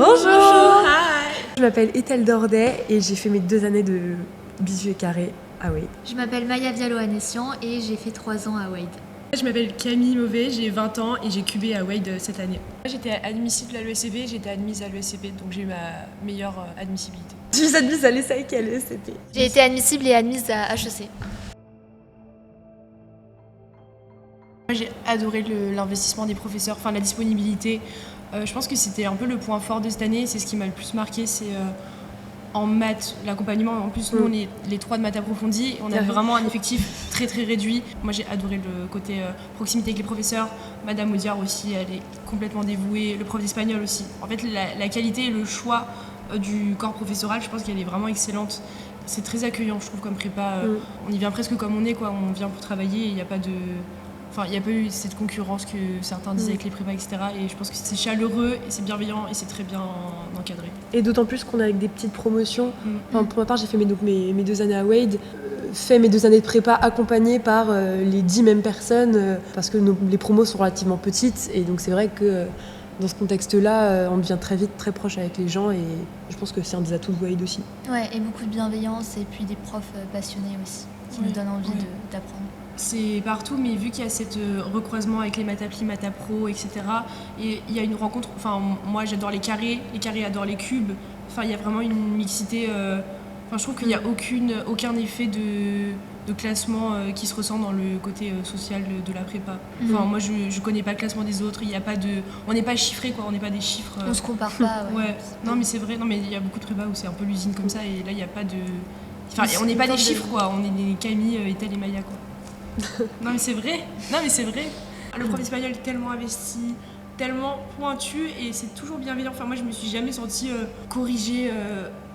Bonjour. Hi. Je m'appelle Ethel Dordet et j'ai fait mes 2 années de bisu et carré à Wade. Je m'appelle Maya Diallo-Anessian et j'ai fait 3 ans à Wade. Je m'appelle Camille Mauvais, j'ai 20 ans et j'ai cubé à Wade cette année. J'étais admissible à l'ESCP, j'étais admise à l'ESCP, donc j'ai eu ma meilleure admissibilité. Je suis admise à l'ESSEC et à l'ESCP. J'ai été admissible et admise à HEC. Moi j'ai adoré l'investissement des professeurs, enfin la disponibilité. Je pense que c'était un peu le point fort de cette année, c'est ce qui m'a le plus marqué, c'est en maths, l'accompagnement. En plus, nous on est les 3 de maths approfondie, on a vraiment un effectif très très réduit. Moi j'ai adoré le côté proximité avec les professeurs. Madame Audiard aussi, elle est complètement dévouée, le prof d'espagnol aussi. En fait la qualité et le choix du corps professoral, je pense qu'elle est vraiment excellente. C'est très accueillant, je trouve, comme prépa. On y vient presque comme on est, quoi. On vient pour travailler et il n'y a pas de... Enfin, il n'y a pas eu cette concurrence que certains disaient avec les prépas, etc. Et je pense que c'est chaleureux et c'est bienveillant et c'est très bien encadré. Et d'autant plus qu'on a avec des petites promotions. Enfin, pour ma part, j'ai fait mes 2 années à Wade, fait mes 2 années de prépa accompagnées par les 10 mêmes personnes parce que les promos sont relativement petites. Et donc c'est vrai que dans ce contexte-là, on devient très vite très proche avec les gens et je pense que c'est un des atouts de Wade aussi. Ouais, et beaucoup de bienveillance et puis des profs passionnés aussi qui nous donnent envie d'apprendre. C'est partout, mais vu qu'il y a cet recroisement avec les Matapli, Matapro, etc., et il y a une rencontre, enfin moi j'adore les carrés adorent les cubes, enfin il y a vraiment une mixité, enfin je trouve qu'il n'y a aucun effet de classement qui se ressent dans le côté social de la prépa. Enfin moi je connais pas le classement des autres, il y a pas de, on n'est pas chiffré quoi, on n'est pas des chiffres. On se compare pas. Ouais. Non mais c'est vrai, non mais il y a beaucoup de prépas où c'est un peu l'usine comme ça et là il n'y a pas de, enfin on n'est pas des chiffres quoi, on est des Camille, Ethel et Maya quoi. Non mais c'est vrai, Le prof d'espagnol est tellement investi, tellement pointu et c'est toujours bienveillant. Enfin moi je me suis jamais sentie corrigée.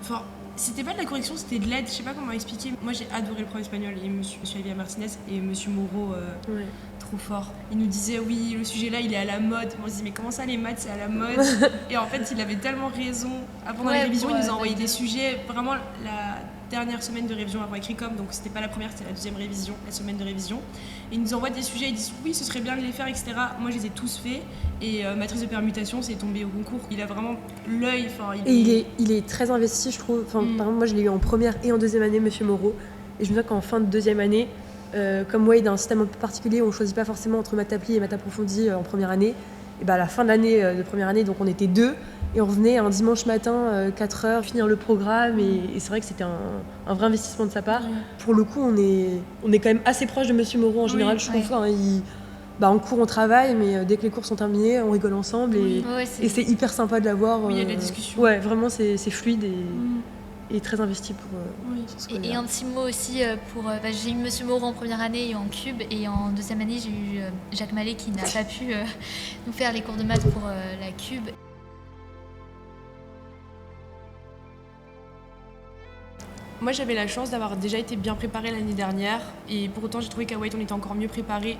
Enfin c'était pas de la correction, c'était de l'aide. Je sais pas comment expliquer. Moi j'ai adoré le prof d'espagnol et monsieur Olivia Martinez et monsieur Moreau. Trop fort. Il nous disait oui le sujet là il est à la mode. Moi je dis mais comment ça les maths c'est à la mode. Et en fait il avait tellement raison. Pendant les révisions il nous a envoyé des sujets. Vraiment la dernière semaine de révision avant Écricom, donc c'était pas la première, c'était la 2e révision, la semaine de révision. Et ils nous envoient des sujets, ils disent oui, ce serait bien de les faire, etc. Moi, je les ai tous faits et matrice de permutation, c'est tombé au concours. Il a vraiment l'œil. Il est très investi, je trouve. Enfin, par exemple, moi, je l'ai eu en première et en 2e année, Monsieur Moreau. Et je me dis qu'en fin de 2e année, comme Wade a un système un peu particulier, on choisit pas forcément entre maths appli et maths approfondie en première année. Et bah, à la fin de l'année de première année, donc on était 2. Et on revenait un dimanche matin, 4h, finir le programme. Et c'est vrai que c'était un vrai investissement de sa part. Pour le coup, on est quand même assez proche de Monsieur Moreau en général, je trouve. Hein, en cours, on travaille, mais dès que les cours sont terminés, on rigole ensemble. Et c'est hyper sympa de l'avoir. Oui, il y a de la discussion. Ouais, vraiment, c'est fluide et très investi pour ce et un petit mot aussi pour... j'ai eu Monsieur Moreau en première année et en cube. Et en 2e année, j'ai eu Jacques Mallet qui n'a pas pu nous faire les cours de maths pour la cube. Moi j'avais la chance d'avoir déjà été bien préparée l'année dernière et pour autant j'ai trouvé qu'à Wade on était encore mieux préparés.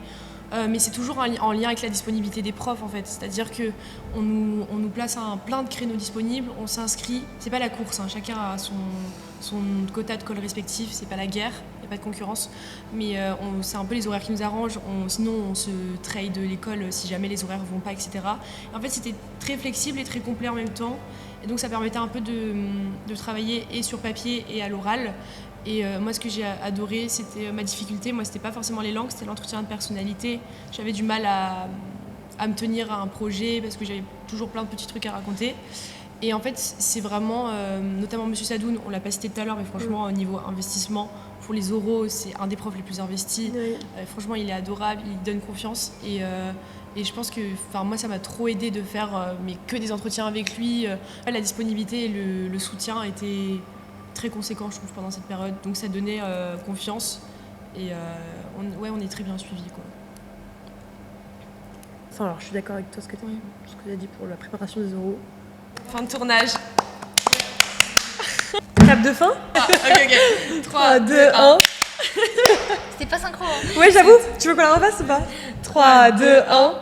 Mais c'est toujours en lien avec la disponibilité des profs en fait, c'est-à-dire qu'on nous place plein de créneaux disponibles, on s'inscrit, c'est pas la course, hein. Chacun a son quota de colle respectif, c'est pas la guerre, il n'y a pas de concurrence, mais c'est un peu les horaires qui nous arrangent, sinon on se trade l'école si jamais les horaires vont pas, etc. Et en fait c'était très flexible et très complet en même temps. Et donc ça permettait un peu de travailler et sur papier et à l'oral. Et moi ce que j'ai adoré c'était ma difficulté, moi c'était pas forcément les langues, c'était l'entretien de personnalité. J'avais du mal à me tenir à un projet parce que j'avais toujours plein de petits trucs à raconter. Et en fait c'est vraiment, notamment Monsieur Sadoun, on l'a pas cité tout à l'heure, mais franchement au niveau investissement, pour les oraux c'est un des profs les plus investis. Franchement il est adorable, il donne confiance et je pense que moi ça m'a trop aidé de faire mais que des entretiens avec lui. La disponibilité et le soutien étaient très conséquents je trouve pendant cette période, donc ça donnait confiance et on est très bien suivis quoi. Enfin alors je suis d'accord avec toi ce que tu as dit pour la préparation des oraux. Fin de tournage. Clap de fin. Ok. 3, 2, 1. C'était pas synchro hein. Ouais j'avoue, tu veux qu'on la refasse ou pas? 3, 2, 1.